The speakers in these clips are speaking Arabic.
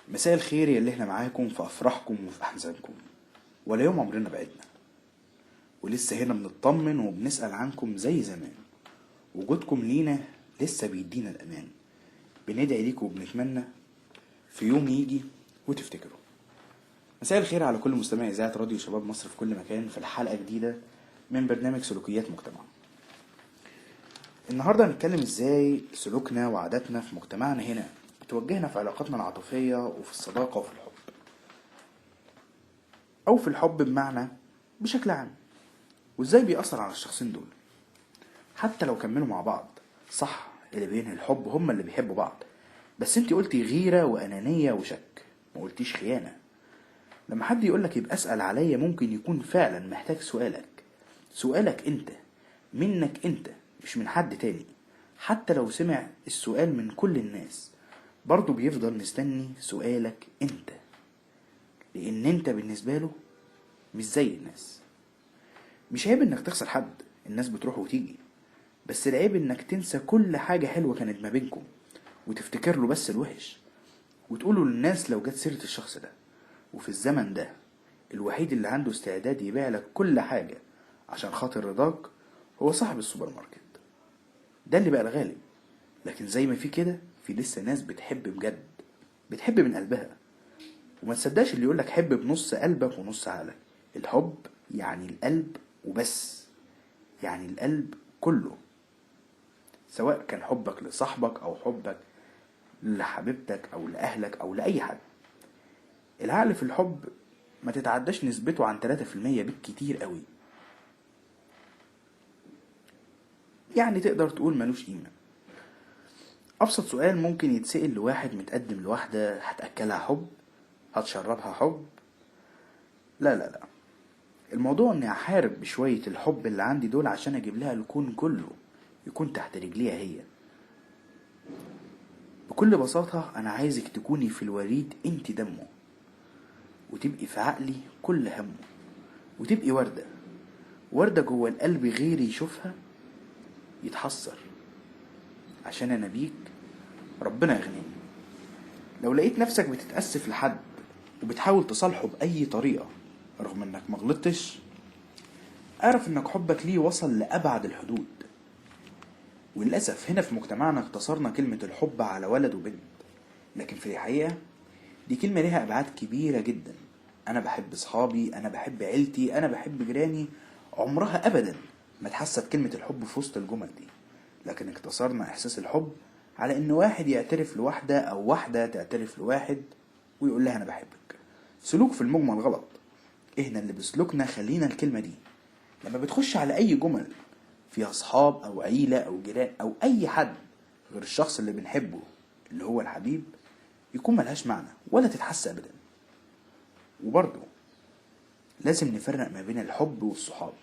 مساء الخير يا اللي احنا معاكم في افراحكم وفي احزانكم، ولا يوم عمرنا بعدنا، ولسه هنا بنطمن وبنسأل عنكم زي زمان. وجودكم لينا لسه بيدينا الامان. بندعي ليكم وبنتمنى في يوم يجي وتفتكروا. مساء الخير على كل مستمع اذاعه راديو شباب مصر في كل مكان في الحلقه جديده من برنامج سلوكيات مجتمع. النهارده هنتكلم ازاي سلوكنا وعاداتنا في مجتمعنا هنا بتوجهنا في علاقاتنا العاطفيه وفي الصداقه وفي الحب، او في الحب بمعنى بشكل عام، وازاي بيأثر على الشخصين دول حتى لو كملوا مع بعض. صح، اللي بينهي الحب هما اللي بيحبوا بعض، بس انتي قلتي غيرة وأنانية وشك، ما قلتيش خيانة. لما حد يقولك يبقى اسأل عليا، ممكن يكون فعلا محتاج سؤالك انت، منك انت، مش من حد تاني. حتى لو سمع السؤال من كل الناس، برضو بيفضل مستني سؤالك انت، لان انت بالنسبة له مش زي الناس. مش عيب انك تخسر حد، الناس بتروح وتيجي، بس العيب انك تنسى كل حاجة حلوة كانت ما بينكم وتفتكر له بس الوحش، وتقوله للناس لو جت سيرة الشخص ده. وفي الزمن ده الوحيد اللي عنده استعداد يبيع لك كل حاجة عشان خاطر رضاك هو صاحب السوبر ماركت. ده اللي بقى الغالب. لكن زي ما في كده، في لسه ناس بتحب بجد، بتحب من قلبها. وما تصدقش اللي يقولك حب بنص قلبك ونص عقلك. الحب يعني القلب وبس، يعني القلب كله، سواء كان حبك لصاحبك او حبك لحبيبتك او لاهلك او لاي حد. العقل في الحب ما تتعداش نسبته عن 3% بالكتير قوي، يعني تقدر تقول ملوش قيمة. ابسط سؤال ممكن يتسأل لواحد متقدم لواحدة: هتأكلها حب؟ هتشربها حب؟ لا لا لا، الموضوع اني احارب بشوية الحب اللي عندي دول عشان اجيب لها الكون كله يكون تحت رجليها هي. بكل بساطة انا عايزك تكوني في الوريد انت دمه، وتبقي في عقلي كل همه، وتبقي وردة جوه القلب، غيري يشوفها يتحسر. عشان انا بيك ربنا يغنيني. لو لقيت نفسك بتتأسف لحد وبتحاول تصالحه بأي طريقة رغم انك مغلطتش، اعرف انك حبك ليه وصل لأبعد الحدود. وللأسف هنا في مجتمعنا اقتصرنا كلمة الحب على ولد وبنت، لكن في الحقيقة دي كلمة ليها أبعاد كبيرة جدا. أنا بحب صحابي، أنا بحب عيلتي، أنا بحب جيراني. عمرها أبدا ما تحست كلمة الحب في وسط الجمل دي، لكن اقتصرنا إحساس الحب على إن واحد يعترف لواحدة أو واحدة تعترف لواحد ويقول لها أنا بحبك. سلوك في المجمل غلط. إحنا اللي بسلوكنا خلينا الكلمة دي لما بتخش على أي جمل فيها أصحاب أو عيلة أو جيران أو أي حد غير الشخص اللي بنحبه اللي هو الحبيب، يكون ملهاش معنى ولا تتحس أبدا. وبرضه لازم نفرق ما بين الحب والصحاب.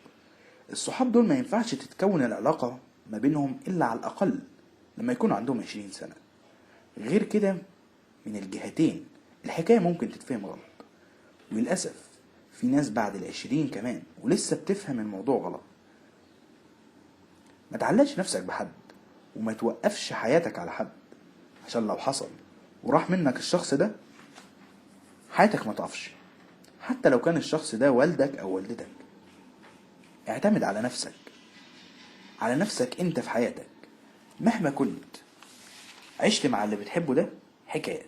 الصحاب دول ما ينفعش تتكون العلاقة ما بينهم إلا على الأقل لما يكونوا عندهم 20 سنة. غير كده من الجهتين الحكاية ممكن تتفهم غلط، وللأسف في ناس بعد 20 كمان ولسه بتفهم الموضوع غلط. ما تعلقش نفسك بحد وما توقفش حياتك على حد، عشان لو حصل وراح منك الشخص ده حياتك ما تقفش. حتى لو كان الشخص ده والدك أو والدتك، اعتمد على نفسك، على نفسك انت في حياتك. مهما كنت عشت مع اللي بتحبه ده حكايات.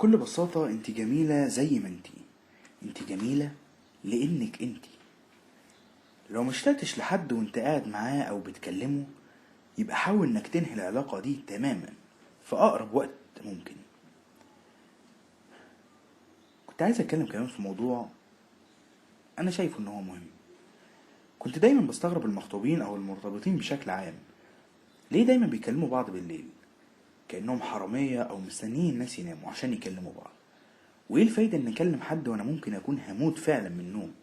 بكل بساطة انت جميلة زي ما انت جميلة لانك انت. لو مشتقتش لحد وانت قاعد معاه او بتكلمه، يبقى حاول انك تنهي العلاقة دي تماما في اقرب وقت ممكن. كنت عايز اتكلم كمان في موضوع انا شايفه ان هو مهم. كنت دايما بستغرب المخطوبين او المرتبطين بشكل عام، ليه دايما بيكلموا بعض بالليل كأنهم حرامية او مستنيين الناس يناموا عشان يكلموا بعض؟ وايه الفايدة ان اكلم حد وانا ممكن اكون هموت فعلا من النوم،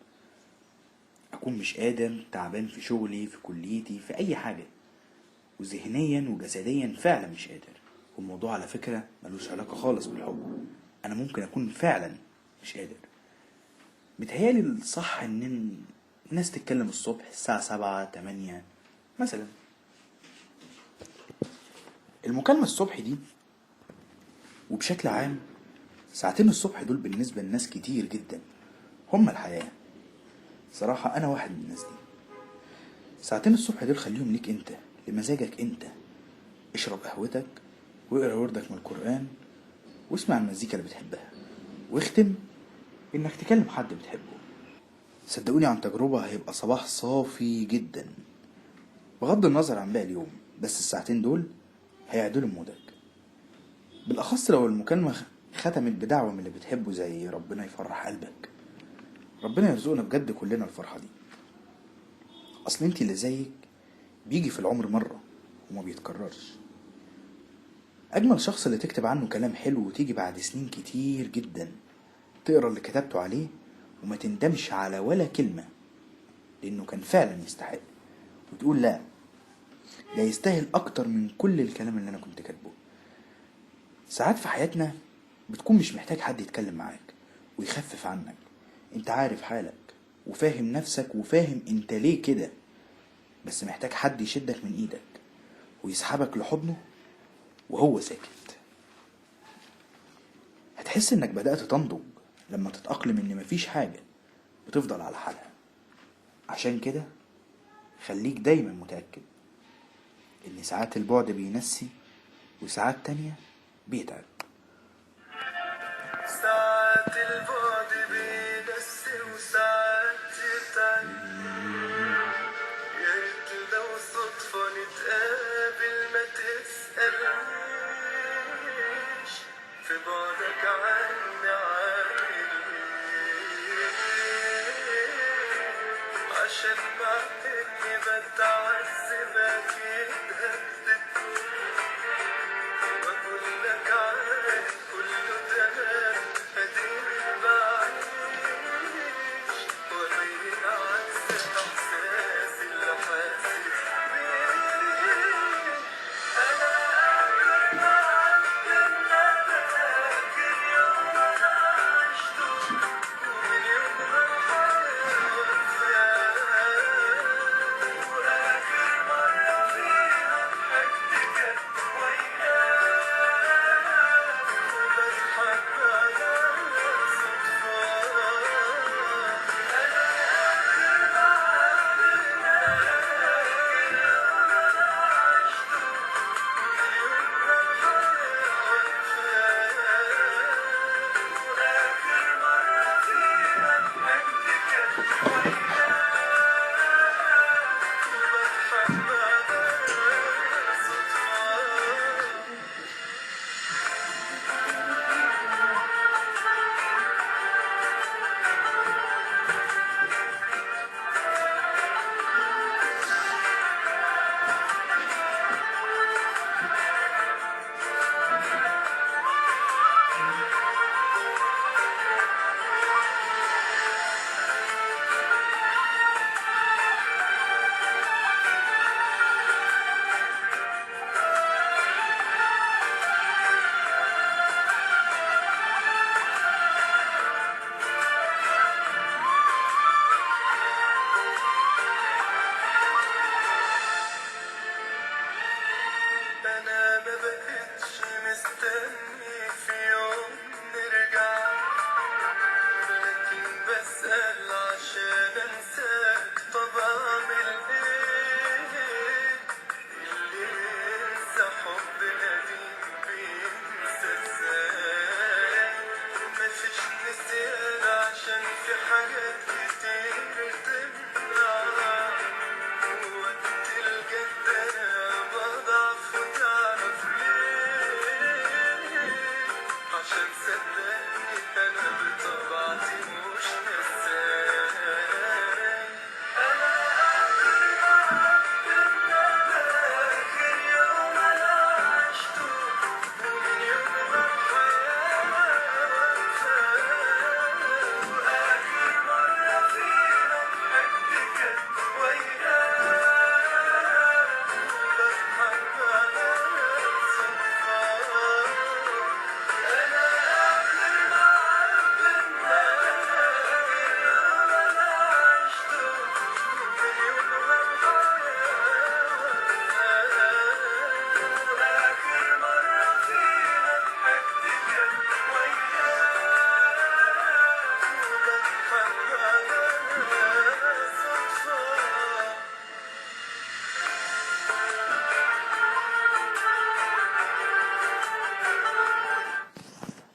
اكون مش قادر، تعبان في شغلي، في كليتي، في اي حاجة، وذهنيا وجسديا فعلا مش قادر. والموضوع على فكرة ملوش علاقة خالص بالحب، انا ممكن اكون فعلا مش قادر. متهيالي الصح ان الناس تتكلم الصبح الساعة 7 8 مثلا. المكالمة الصبح دي وبشكل عام ساعتين الصبح دول بالنسبة لناس كتير جدا هما الحياة. صراحة انا واحد من الناس دي. ساعتين الصبح دول خليهم ليك انت، لمزاجك انت. اشرب قهوتك واقرا وردك من القرآن واسمع المزيكا اللي بتحبها، واختم انك تكلم حد بتحبه. صدقوني عن تجربة هيبقى صباح صافي جدا، بغض النظر عن باقي اليوم، بس الساعتين دول هيعدلوا مودك. بالاخص لو المكالمة ختمت بدعوة من اللي بتحبه، زي ربنا يفرح قلبك، ربنا يرزقنا بجد كلنا الفرحة دي. اصل انتي اللي زيك بيجي في العمر مرة وما بيتكررش. اجمل شخص اللي تكتب عنه كلام حلو وتيجي بعد سنين كتير جدا تقرا اللي كتبته عليه وما تندمش على ولا كلمة، لانه كان فعلا يستحق، وتقول لا، ده يستاهل اكتر من كل الكلام اللي انا كنت كاتبه. ساعات في حياتنا بتكون مش محتاج حد يتكلم معاك ويخفف عنك، انت عارف حالك وفاهم نفسك وفاهم انت ليه كده، بس محتاج حد يشدك من ايدك ويسحبك لحضنه وهو ساكت. هتحس انك بدأت تنضج لما تتأقلم ان مفيش حاجة بتفضل على حالها. عشان كده خليك دايما متأكد ان ساعات البعد بينسي وساعات تانية بيتعب. ساعات البعد بينسي وساعات يتعب. يا ريت لو صدفة نتقابل ما تسألنيش في بعدك عني عامل ايه، عشان مع اني بتعذب اكيد هدد واقول لك عارف كله تمام اديني بعيش وابين عكس احساسي اللي حاسس بيه. انا قادر معاك ان انا فاكر يوم انا عشته ومن يومها الحياة وفاه، واخر مرة فيها ضحكت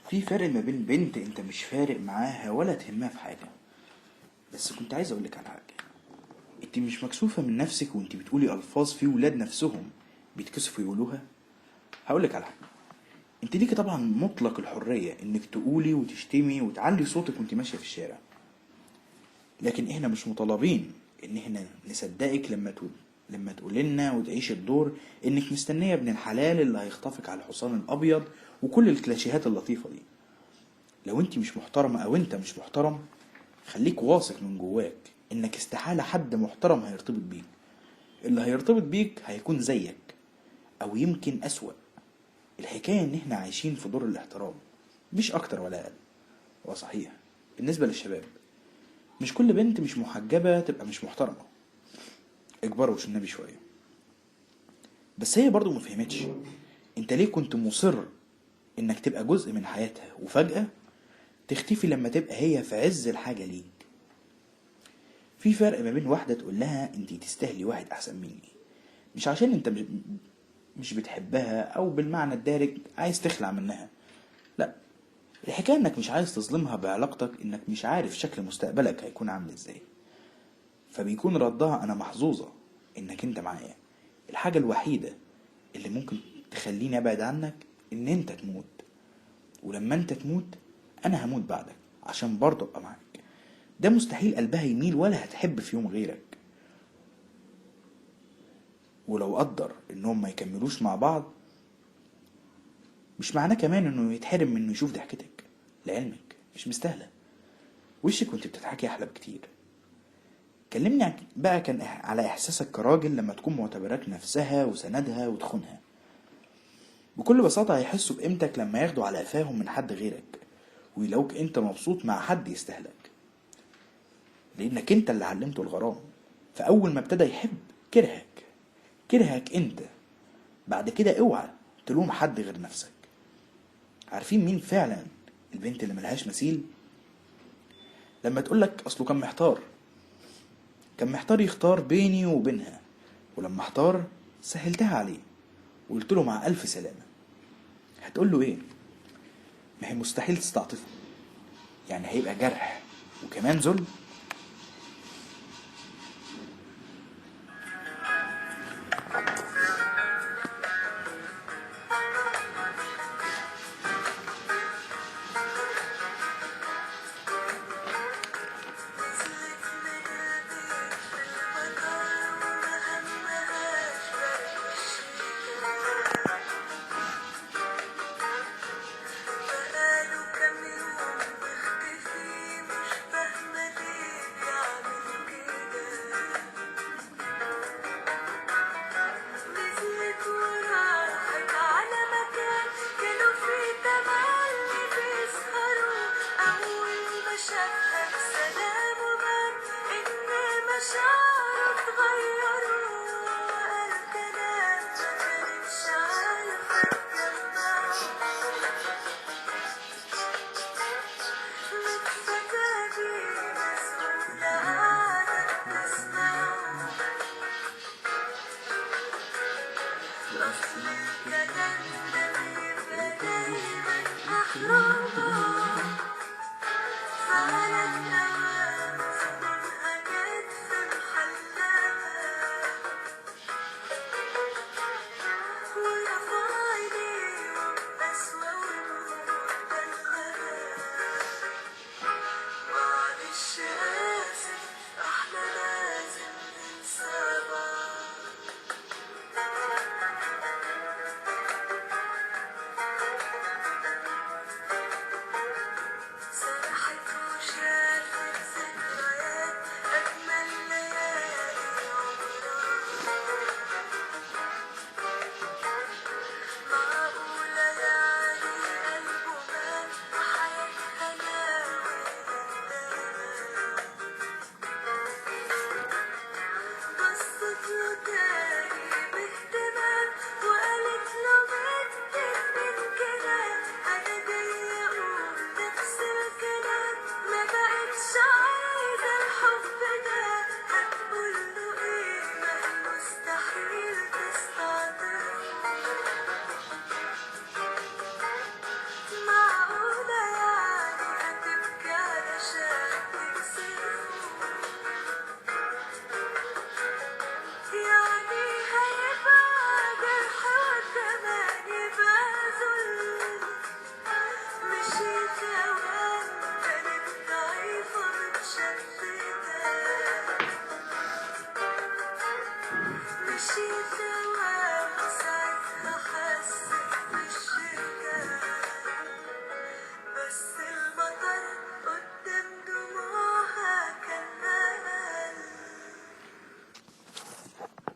في فرق ما بين بنت انت مش فارق معاها ولا تهمها في حاجة. بس كنت عايز اقولك على حاجة، انت مش مكسوفة من نفسك وانت بتقولي الفاظ في ولاد نفسهم بيتكسفوا يقولوها؟ هقولك على حاجة، انت ليكي طبعا مطلق الحرية انك تقولي وتشتمي وتعلي صوتك وانت ماشية في الشارع، لكن احنا مش مطالبين ان احنا نصدقك لما تقولي لنا وتعيش الدور انك مستنية ابن الحلال اللي هيخطفك على الحصان الابيض وكل الكلاشيهات اللطيفة دي. لو انت مش محترمة او انت مش محترم، خليك واثق من جواك انك استحالة حد محترم هيرتبط بيك. اللي هيرتبط بيك هيكون زيك او يمكن اسوأ. الحكاية ان احنا عايشين في دور الاحترام مش اكتر ولا اقل. وصحيح بالنسبة للشباب، مش كل بنت مش محجبة تبقى مش محترمة، اكبروا النبي شوية. بس هي برضو مفهمتش انت ليه كنت مصر انك تبقى جزء من حياتها وفجأة تختفي لما تبقى هي في عز الحاجة ليك. في فرق ما بين واحدة تقول لها انتي تستاهلي واحد احسن مني، مش عشان انت مش بتحبها او بالمعنى الدارج عايز تخلع منها، لا، الحكاية انك مش عايز تظلمها بعلاقتك، انك مش عارف شكل مستقبلك هيكون عامل ازاي. فبيكون ردها انا محظوظة انك انت معايا، الحاجة الوحيدة اللي ممكن تخليني ابعد عنك ان انت تموت، ولما انت تموت انا هموت بعدك عشان برضه ابقى معاك. ده مستحيل قلبها يميل ولا هتحب في يوم غيرك. ولو قدر انهم ما يكملوش مع بعض، مش معناه كمان انه يتحرم من انه يشوف ضحكتك. لعلمك مش مستاهله، وشك وانت بتضحكي احلى بكتير. كلمني بقى كان على احساسك كراجل لما تكون معتبراك نفسها وسندها وتخونها. بكل بساطه هيحسوا بقيمتك لما ياخدوا على قفاهم من حد غيرك ويلاقوك انت مبسوط مع حد يستهلك، لانك انت اللي علمته الغرام. فاول ما ابتدى يحب كرهك انت. بعد كده اوعى تلوم حد غير نفسك. عارفين مين فعلا البنت اللي ملهاش مثيل؟ لما تقولك اصله كان محتار يختار بيني وبينها، ولما احتار سهلتها عليه وقلت له مع الف سلامة. هتقول له ايه؟ ما هي مستحيل تستعطفه، يعني هيبقى جرح وكمان ذل.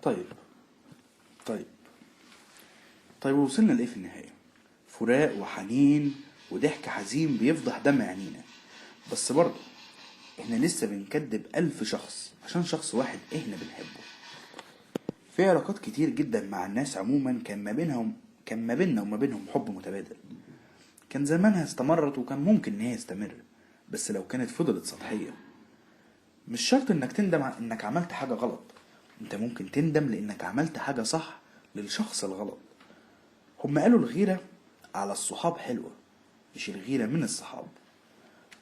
طيب طيب طيب وصلنا لإيه في النهاية؟ فراق وحنين وضحك حزين بيفضح دم عينينا. بس برضه احنا لسه بنكدب 1000 شخص عشان شخص واحد احنا بنحبه. في علاقات كتير جدا مع الناس عموما كان ما بيننا وما بينهم حب متبادل. كان زمانها استمرت وكان ممكن ان هي تستمر، بس لو كانت فضلت سطحية. مش شرط انك تندم انك عملت حاجة غلط، انت ممكن تندم لانك عملت حاجة صح للشخص الغلط. هم قالوا الغيرة على الصحاب حلوة، مش الغيرة من الصحاب.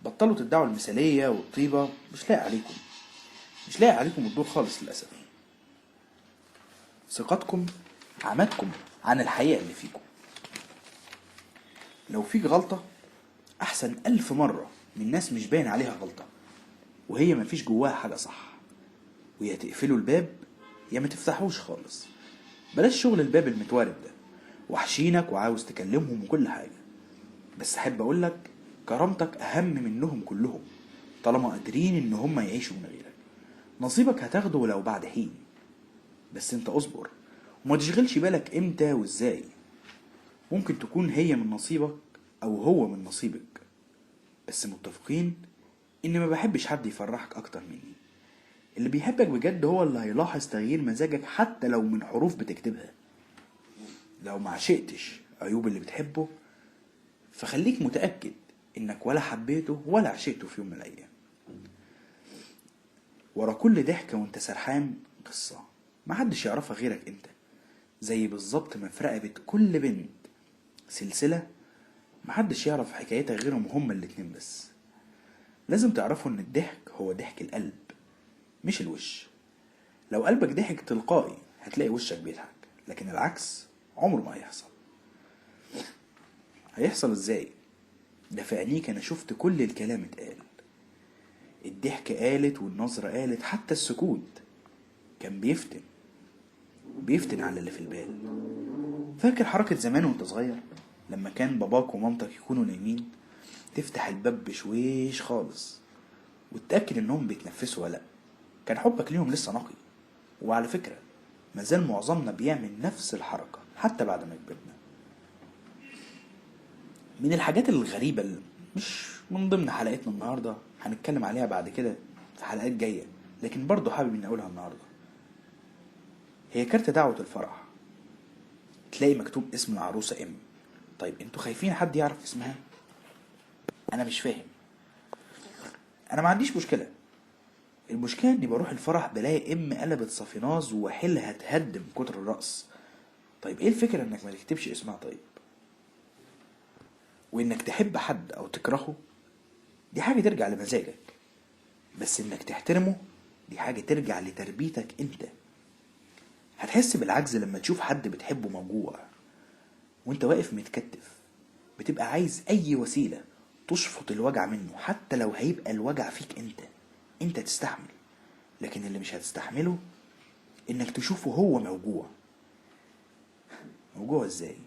بطلوا تدعوا المثالية والطيبة، مش لاقي عليكم الدور خالص للأسف. ثقتكم عمتكم عن الحقيقة اللي فيكم. لو فيك غلطة أحسن 1000 مرة من ناس مش باين عليها غلطة وهي مفيش جواها حاجة صح. ويا تقفلوا الباب يا ما تفتحوش خالص. بلاش شغل الباب المتوارد ده، وحشينك وعاوز تكلمهم وكل حاجة، بس أحب أقولك كرامتك أهم منهم كلهم طالما قادرين إن هم يعيشوا من غيرك. نصيبك هتاخده ولو بعد حين، بس انت اصبر وما تشغلش بالك امتى وازاي. ممكن تكون هي من نصيبك او هو من نصيبك، بس متفقين ان ما بحبش حد يفرحك اكتر مني. اللي بيحبك بجد هو اللي هيلاحظ تغيير مزاجك حتى لو من حروف بتكتبها. لو ما عشقتش عيوب اللي بتحبه فخليك متأكد انك ولا حبيته ولا عشقته في يوم من الايام. ورا كل ضحكة وانت سرحان قصة محدش يعرفها غيرك انت، زي بالظبط ما في رقبة كل بنت سلسلة محدش يعرف حكايتها غيرهم هما الاتنين بس. لازم تعرفوا ان الضحك هو ضحك القلب مش الوش. لو قلبك ضحك تلقائي هتلاقي وشك بيضحك، لكن العكس عمره ما هيحصل. هيحصل ازاي؟ ده في عينيك انا شفت كل الكلام اتقال. الضحك قالت والنظرة قالت، حتى السكوت كان بيفتن على اللي في البال. فاكر حركة زمان وانت صغير لما كان باباك ومامتك يكونوا نايمين، تفتح الباب بشويش خالص وتتأكد انهم بيتنفسوا ولا لأ؟ كان حبك ليهم لسه نقي. وعلى فكرة مازال معظمنا بيعمل نفس الحركة حتى بعد ما كبرنا. من الحاجات الغريبة اللي مش من ضمن حلقتنا النهاردة، هنتكلم عليها بعد كده في حلقات جاية، لكن برضو حابب اني اقولها النهاردة، هي كارت دعوة الفرح. تلاقي مكتوب اسم العروسة ام. طيب انتوا خايفين حد يعرف اسمها؟ انا مش فاهم. انا ما عنديش مشكلة، المشكلة اني بروح الفرح بلاقي ام قلبت صافيناز وحيلها تهدم كتر الرقص. طيب ايه الفكرة انك ما تكتبش اسمها؟ طيب وانك تحب حد او تكرهه دي حاجة ترجع لمزاجك، بس انك تحترمه دي حاجة ترجع لتربيتك انت. هتحس بالعجز لما تشوف حد بتحبه موجوع وانت واقف متكتف، بتبقى عايز اي وسيلة تشفط الوجع منه حتى لو هيبقى الوجع فيك انت تستحمل. لكن اللي مش هتستحمله انك تشوفه هو موجوع ازاي؟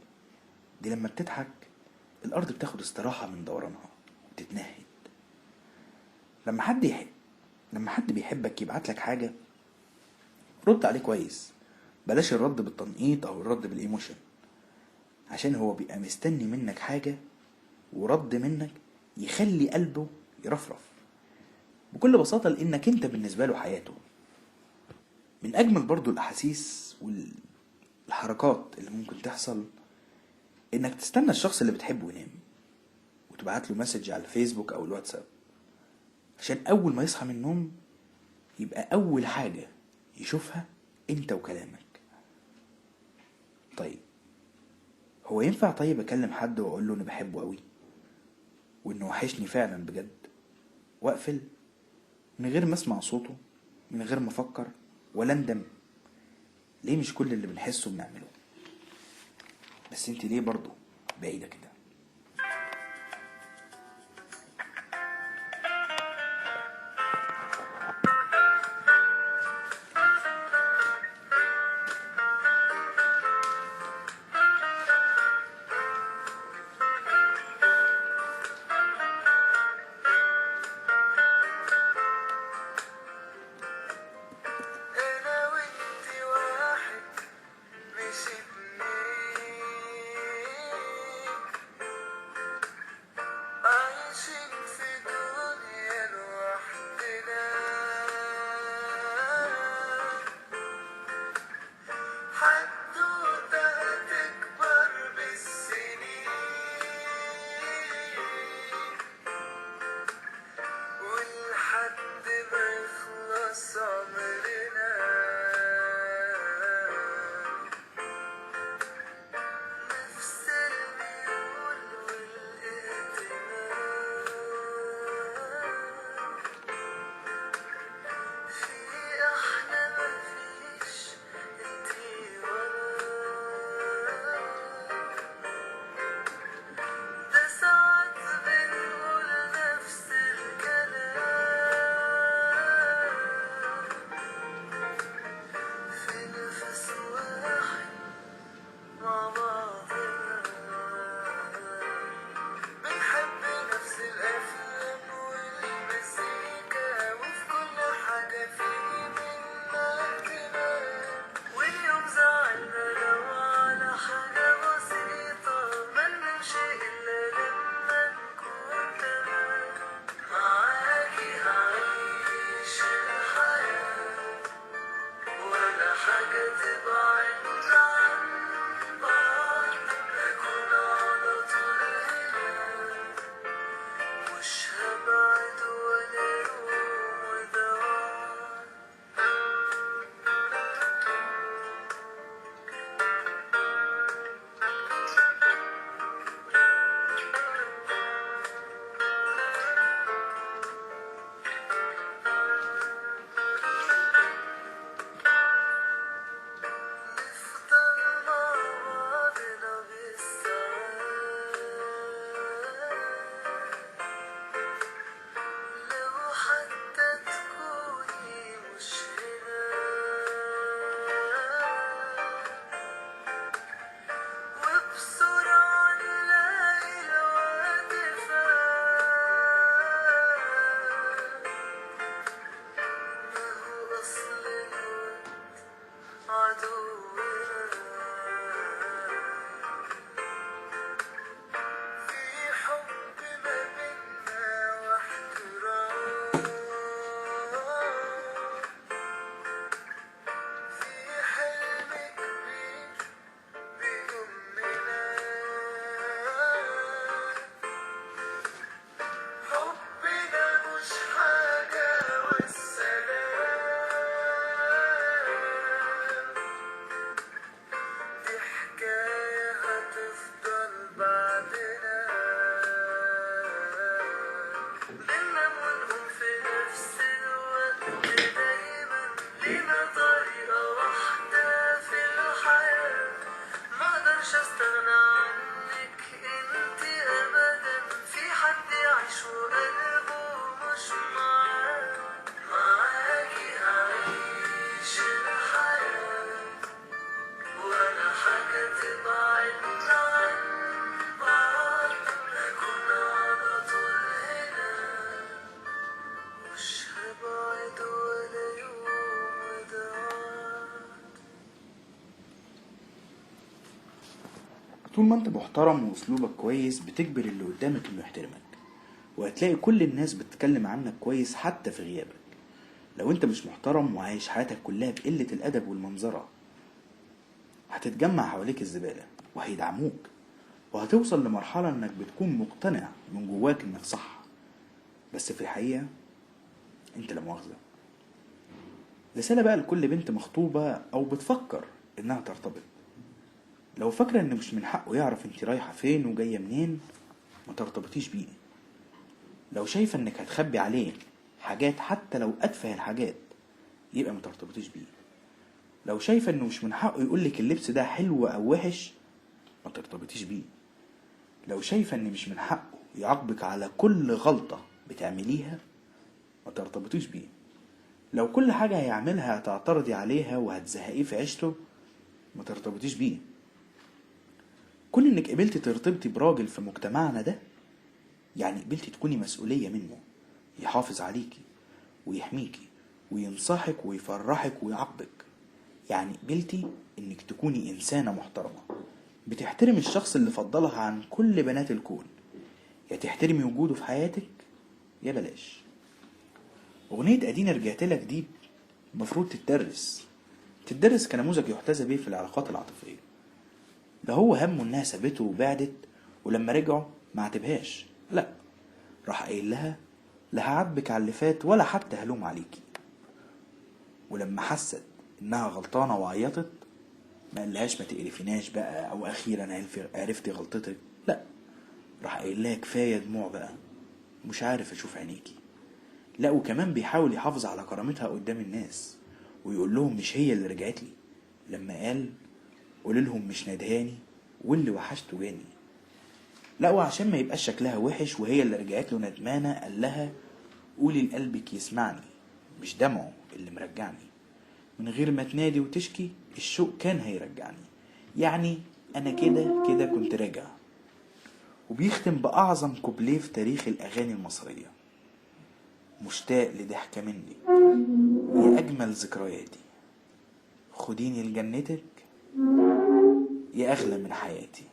دي لما بتضحك الارض بتاخد استراحة من دورانها وتتنهد. لما حد يحب لما حد بيحبك يبعت لك حاجة رد عليه كويس، بلاش الرد بالتنقيط او الرد بالايموشن، عشان هو بيبقى مستني منك حاجة ورد منك يخلي قلبه يرفرف بكل بساطة، لانك انت بالنسبة له حياته. من اجمل برضو الاحاسيس والحركات اللي ممكن تحصل انك تستنى الشخص اللي بتحبه ينام وتبعت له مسج على الفيسبوك او الواتساب، عشان اول ما يصحى من النوم يبقى اول حاجة يشوفها انت وكلامك. طيب هو ينفع طيب اكلم حد واقول له اني بحبه قوي وانه وحشني فعلا بجد واقفل من غير ما اسمع صوته، من غير ما افكر ولا اندم؟ ليه مش كل اللي بنحسه بنعمله؟ بس انت ليه برضو بعيدة كده؟ انا وانتي واحد طول ما انت محترم واسلوبك كويس بتجبر اللي قدامك انه يحترمك، وهتلاقي كل الناس بتتكلم عنك كويس حتى في غيابك. لو انت مش محترم وعايش حياتك كلها بقلة الادب والمنظرة، هتتجمع حواليك الزبالة وهيدعموك، وهتوصل لمرحلة انك بتكون مقتنع من جواك انك صح، بس في الحقيقة انت لا مؤاخذة. رسالة بقى لكل بنت مخطوبة او بتفكر انها ترتبط، لو فاكرة ان مش من حقه يعرف انت رايحة فين وجاية منين، ما ترتبطيش بيه. لو شايفة انك هتخبي عليه حاجات حتى لو اتفه الحاجات، يبقى ما ترتبطيش بيه. لو شايفة انه مش من حقه يقولك اللبس ده حلو او وحش، ما ترتبطيش بيه. لو شايفة ان مش من حقه يعاقبك على كل غلطة بتعمليها، ما ترتبطيش بيه. لو كل حاجة هيعملها هتعترضي عليها وهتزهقيه في عيشته، ما ترتبطيش بيه. كون انك قبلتي ترتبطي براجل في مجتمعنا ده، يعني قبلتي تكوني مسؤولية منه، يحافظ عليكي ويحميكي وينصحك ويفرحك ويعاقبك. يعني قبلتي انك تكوني انسانة محترمة بتحترم الشخص اللي فضلها عن كل بنات الكون. يا تحترمي وجوده في حياتك يا بلاش. اغنية ادينا رجعتلك دي مفروض تتدرس كنموذج يحتذى بيه في العلاقات العاطفية. ده هو همه انها سابته وبعدت، ولما رجعوا ما عاتبهاش، لا، راح قايل لها لا هعاتبك على اللي فات ولا حتى هلوم عليكي. ولما حست انها غلطانة وعيطت، ما قالهاش ما تقرفيناش بقى او اخيرا عرفتي غلطتك، لا، راح قايل لها كفاية دموع بقى، مش عارف اشوف عينيكي. لا، وكمان بيحاول يحافظ على كرامتها قدام الناس، ويقول لهم مش هي اللي رجعت لي، لما قال قول لهم مش ندهاني واللي وحشته جاني. لا، وعشان ما يبقاش شكلها وحش وهي اللي رجعت له ندمانة، قال لها قولي لقلبك يسمعني، مش دمعه اللي مرجعني، من غير ما تنادي وتشكي الشوق كان هيرجعني. يعني انا كده كده كنت راجع. وبيختم بأعظم كوبليه في تاريخ الأغاني المصرية: مشتاق لضحكة مني يا أجمل ذكرياتي، خديني لجنتك يا أغلى من حياتي.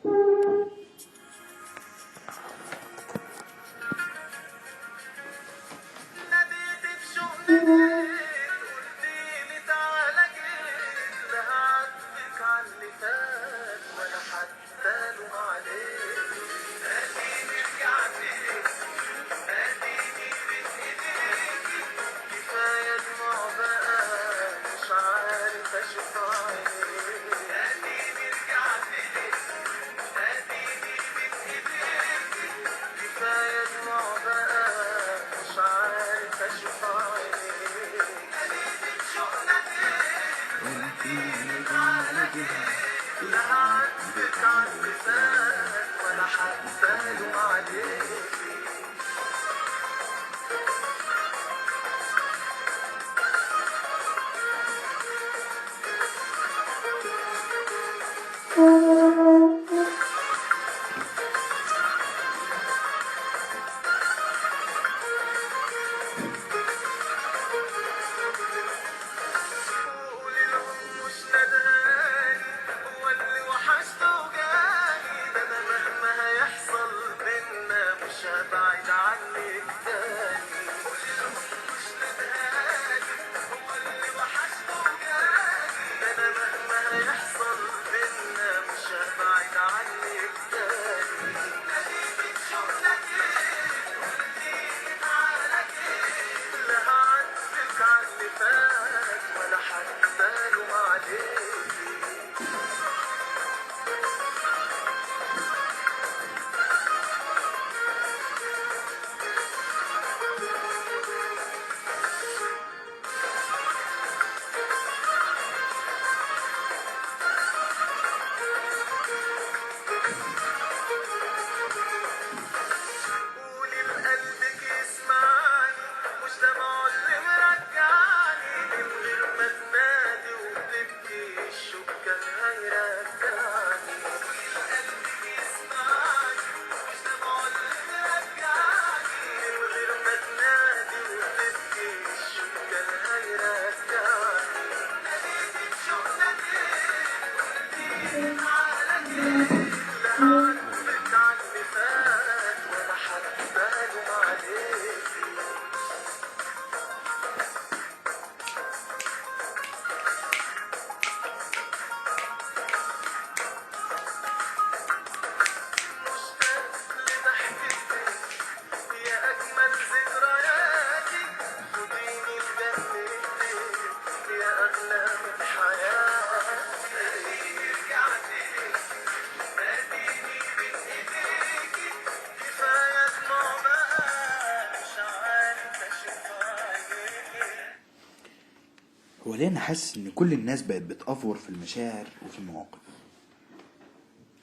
ولأن حاسس إن كل الناس بقت بتأفور في المشاعر وفي المواقف،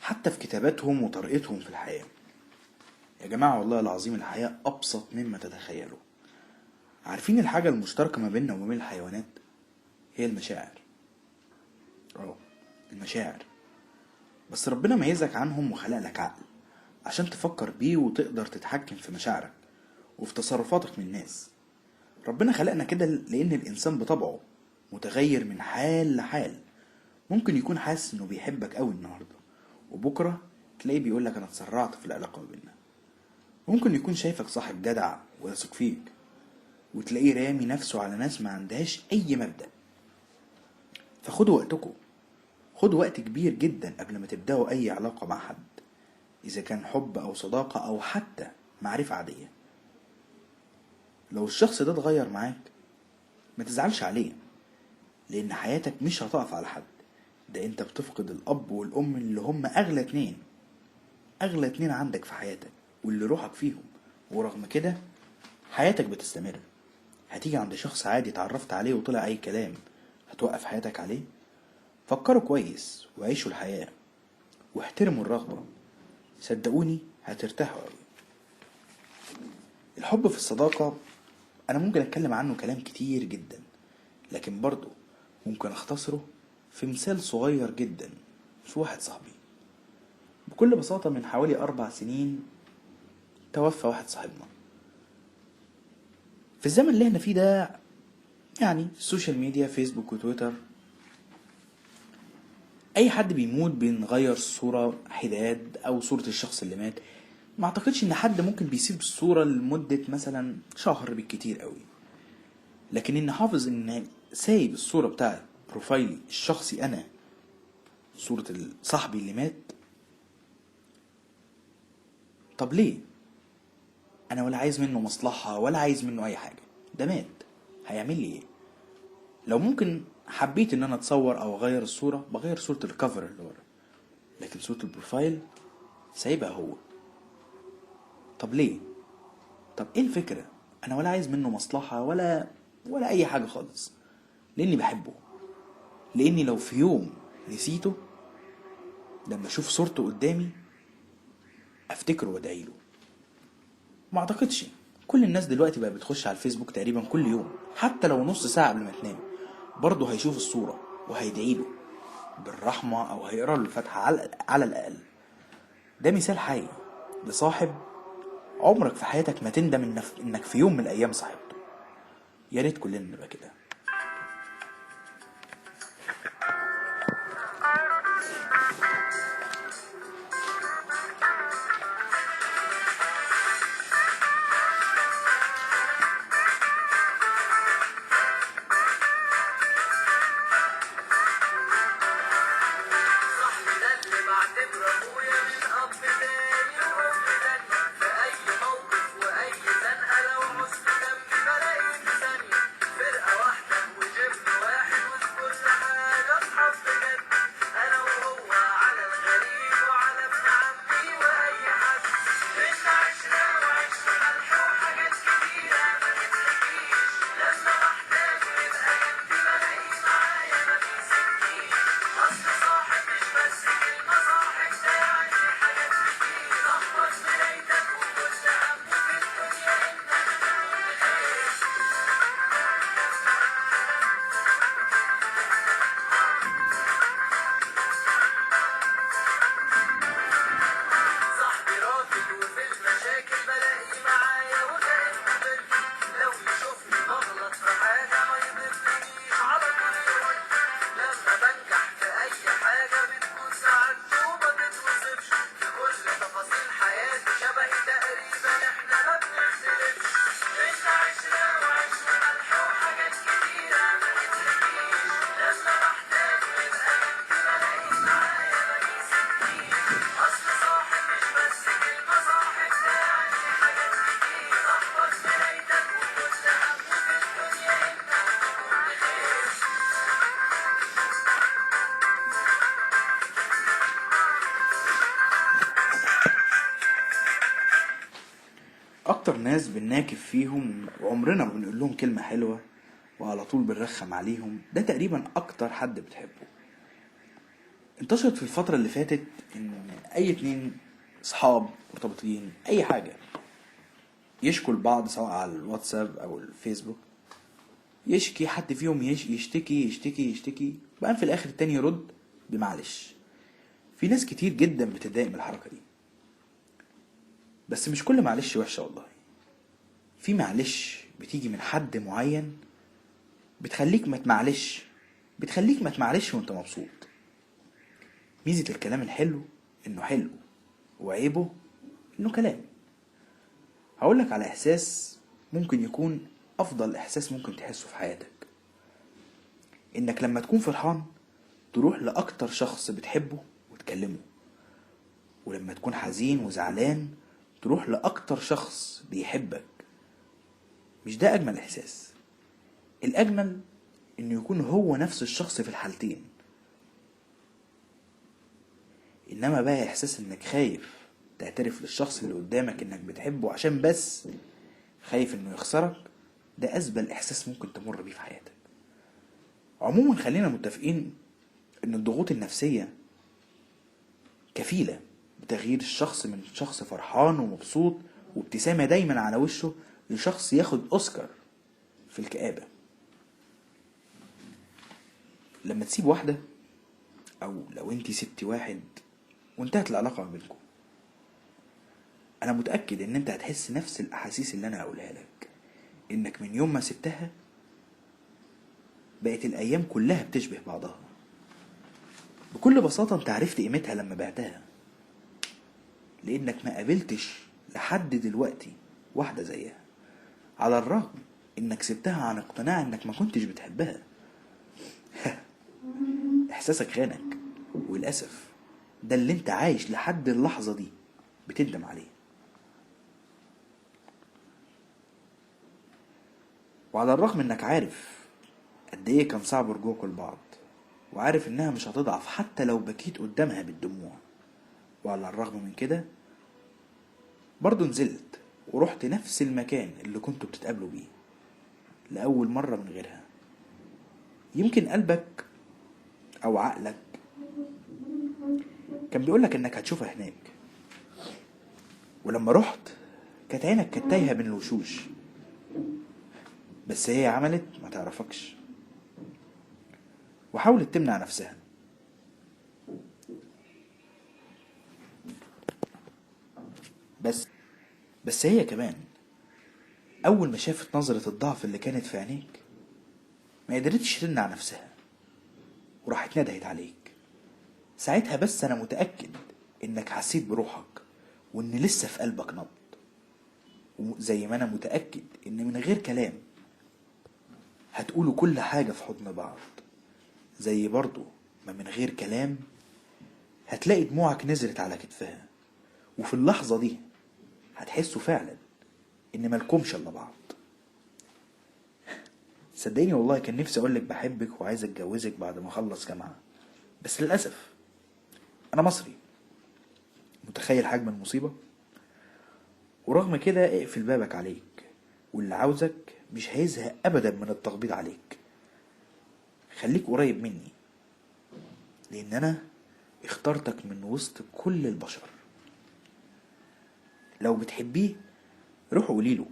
حتى في كتاباتهم وطريقتهم في الحياة. يا جماعة والله العظيم الحياة أبسط مما تتخيلوا. عارفين الحاجة المشتركة ما بيننا وما بين الحيوانات؟ هي المشاعر. المشاعر. بس ربنا ميزك عنهم وخلق لك عقل عشان تفكر بيه وتقدر تتحكم في مشاعرك وفي تصرفاتك من الناس. ربنا خلقنا كده لأن الإنسان بطبعه متغير من حال لحال. ممكن يكون حاسس إنه بيحبك أوي النهاردة، وبكرة تلاقيه بيقولك أنا اتسرعت في العلاقة ما بيننا. ممكن يكون شايفك صاحب جدع ويثق فيك، وتلاقيه رامي نفسه على ناس ما عندهاش أي مبدأ. فخدوا وقتكم، خدوا وقت كبير جدا قبل ما تبدأوا أي علاقة مع حد، إذا كان حب أو صداقة أو حتى معرفة عادية. لو الشخص ده اتغير معاك ما تزعلش عليه، لأن حياتك مش هتقف على حد. ده انت بتفقد الأب والأم اللي هم أغلى اتنين عندك في حياتك واللي روحك فيهم، ورغم كده حياتك بتستمر. هتيجي عند شخص عادي اتعرفت عليه وطلع أي كلام، هتوقف حياتك عليه؟ فكروا كويس وعيشوا الحياة واحترموا الرغبة، صدقوني هترتاحوا أوي. الحب في الصداقة أنا ممكن أتكلم عنه كلام كتير جدا، لكن برضو ممكن أختصره في مثال صغير جدا. في واحد صاحبي بكل بساطة من حوالي 4 سنين توفى واحد صاحبنا. في الزمن اللي احنا فيه ده، يعني السوشيال ميديا فيسبوك وتويتر، اي حد بيموت بنغير الصورة حداد او صورة الشخص اللي مات. ما اعتقدش ان حد ممكن بيسيب الصورة لمدة مثلا شهر بالكتير قوي، لكن ان حافظ ان سايب الصورة بتاعت بروفايلي الشخصي انا، صورة صاحبي اللي مات. طب ليه؟ انا ولا عايز منه مصلحة ولا عايز منه اي حاجة، ده مات هيعمل لي ايه؟ لو ممكن حبيت ان انا اتصور او اغير الصورة بغير صورة الكفر اللي ورا، لكن صورة البروفايل سايبها هو. طب ليه؟ طب ايه الفكرة؟ انا ولا عايز منه مصلحة ولا اي حاجة خالص، لاني بحبه. لاني لو في يوم نسيته، لما اشوف صورته قدامي افتكره وادعيله. ما اعتقدش كل الناس دلوقتي بقى بتخش على الفيسبوك تقريبا كل يوم، حتى لو نص ساعة قبل ما تنام برضه هيشوف الصورة وهيدعيله بالرحمة او هيقرأ له الفاتحة على الاقل. ده مثال حي لصاحب عمرك في حياتك ما تندم انك في يوم من الايام صاحبته. يا ريت كلنا نبقى كده. اكتر ناس بنناكف فيهم وعمرنا ما بنقول لهم كلمة حلوة وعلى طول بنرخم عليهم، ده تقريبا اكتر حد بتحبه. انتشرت في الفترة اللي فاتت ان اي اتنين صحاب مرتبطين اي حاجة يشكوا لبعض سواء على الواتساب او الفيسبوك، يشكي حد فيهم يشتكي يشتكي يشتكي، بقى في الاخر التاني يرد بمعلش. في ناس كتير جدا بتتضايق من الحركة دي، بس مش كل معلش وحشة والله. في معلش بتيجي من حد معين بتخليك ما تمعلش، بتخليك ما تمعلش وانت مبسوط. ميزة الكلام الحلو انه حلو، وعيبه انه كلام. هقولك على احساس ممكن يكون افضل احساس ممكن تحسه في حياتك، انك لما تكون فرحان تروح لاكتر شخص بتحبه وتكلمه، ولما تكون حزين وزعلان تروح لاكتر شخص بيحبك. مش ده اجمل احساس؟ الاجمل انه يكون هو نفس الشخص في الحالتين. انما بقى احساس انك خايف تعترف للشخص اللي قدامك انك بتحبه عشان بس خايف انه يخسرك، ده ازبل احساس ممكن تمر بيه في حياتك. عموما خلينا متفقين ان الضغوط النفسية كفيلة بتغيير الشخص من شخص فرحان ومبسوط وابتسامة دايما على وشه لشخص ياخد اوسكار في الكآبة. لما تسيب واحدة، او لو انتي سبتي واحد وانتهت العلاقة ما بينكم، انا متأكد ان انت هتحس نفس الاحاسيس اللي انا هقولها لك، انك من يوم ما سبتها بقت الايام كلها بتشبه بعضها. بكل بساطة انت عرفت قيمتها لما بعتها، لانك ما قابلتش لحد دلوقتي واحدة زيها، على الرغم انك سبتها عن اقتناع انك ما كنتش بتحبها. احساسك خانك، وللأسف ده اللي انت عايش لحد اللحظة دي بتندم عليه. وعلى الرغم انك عارف قد ايه كان صعب رجوعكوا لبعض، وعارف انها مش هتضعف حتى لو بكيت قدامها بالدموع، وعلى الرغم من كده برضو نزلت ورحت نفس المكان اللي كنتوا بتتقابلوا بيه لأول مرة من غيرها. يمكن قلبك او عقلك كان بيقولك انك هتشوفها هناك، ولما رحت كانت عينك كانت تايهة بين الوشوش، بس هي عملت ما تعرفكش وحاولت تمنع نفسها. بس بس هي كمان اول ما شافت نظرة الضعف اللي كانت في عينيك ما قدرتش تمنع نفسها وراحت ندهت عليك. ساعتها بس انا متأكد انك حسيت بروحك وان لسه في قلبك نبض، وزي ما انا متأكد ان من غير كلام هتقولوا كل حاجة في حضن بعض، زي برضو ما من غير كلام هتلاقي دموعك نزلت على كتفها، وفي اللحظة دي هتحسوا فعلا ان مالكمش الا بعض. صدقيني والله كان نفسي اقولك بحبك وعايز اتجوزك بعد ما اخلص جامعة، بس للأسف انا مصري. متخيل حجم المصيبة؟ ورغم كده اقفل بابك عليك، واللي عاوزك مش هيزهق ابدا من التخبيط عليك. خليك قريب مني، لان انا اخترتك من وسط كل البشر. لو بتحبيه روح قوليله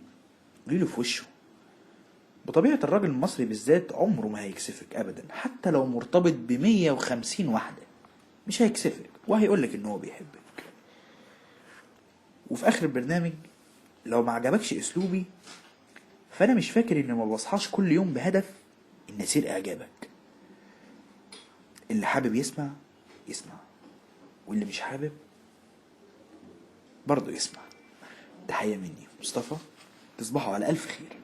في وشه. بطبيعة الراجل المصري بالذات عمره ما هيكسفك ابدا، حتى لو مرتبط ب150 واحدة مش هيكسفك وهيقولك ان هو بيحبك. وفي اخر البرنامج لو ما عجبكش اسلوبي فانا مش فاكر اني ما بصحاش كل يوم بهدف ان اسير اعجابك. اللي حابب يسمع يسمع، واللي مش حابب برضه يسمع. تحية مني مصطفى، تصبحوا على الف خير.